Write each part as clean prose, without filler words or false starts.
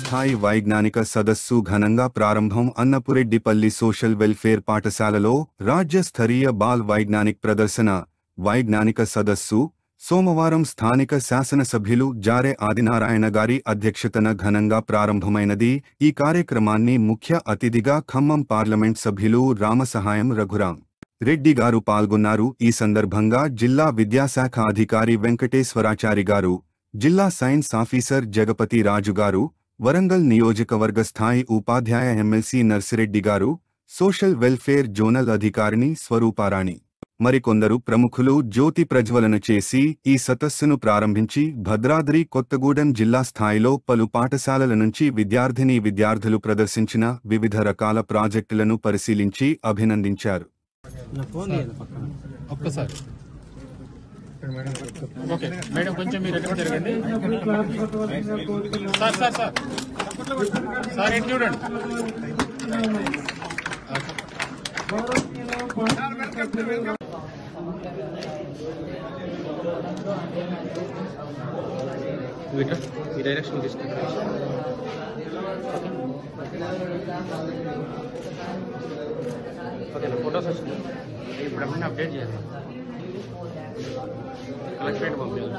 స్థాయి వైజ్ఞానిక సదస్సు ఘనంగా ప్రారంభం. అన్నపురెడ్డిపల్లి సోషల్ వెల్ఫేర్ పాఠశాలలో రాజ్య స్థరీయ బాల్ వైజ్ఞానిక్ ప్రదర్శన వైజ్ఞానిక సదస్సు సోమవారం స్థానిక శాసనసభ్యులు జారె ఆదినారాయణ గారి అధ్యక్షతన ఘనంగా ప్రారంభమైనది. ఈ కార్యక్రమాన్ని ముఖ్య అతిథిగా ఖమ్మం పార్లమెంట్ సభ్యులు రామసహాయం రఘురాం రెడ్డి గారు పాల్గొన్నారు. ఈ సందర్భంగా జిల్లా విద్యాశాఖ అధికారి వెంకటేశ్వరాచారి గారు, జిల్లా సైన్స్ ఆఫీసర్ జగపతి రాజు గారు, వరంగల్ నియోజకవర్గ స్థాయి ఉపాధ్యాయ ఎమ్మెల్సీ నర్సిరెడ్డి గారు, సోషల్ వెల్ఫేర్ జోనల్ అధికారిని స్వరూపారాణి మరికొందరు ప్రముఖులు జ్యోతి ప్రజ్వలన చేసి ఈ సదస్సును ప్రారంభించి భద్రాద్రి కొత్తగూడెం జిల్లా స్థాయిలో పలు పాఠశాలల నుంచి విద్యార్థులు ప్రదర్శించిన వివిధ రకాల ప్రాజెక్టులను పరిశీలించి అభినందించారు. ఓకే మేడం, కొంచెం మీరు ఎక్కడ జరగండి. సార్ ఏంటి చూడండి. ఈ డైరెక్షన్ తీసుకుంటారు. ఓకే, ఫోటోస్ వస్తుంది. ఇప్పుడు ఎప్పుడైనా అప్డేట్ చేయాలి. కలెక్టరేట్ పంపించాలి.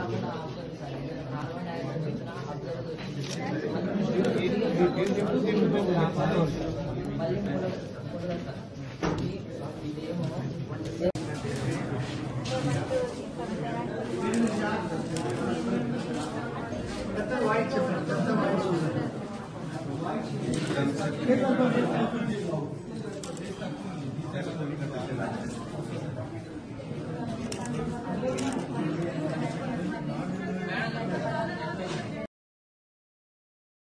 White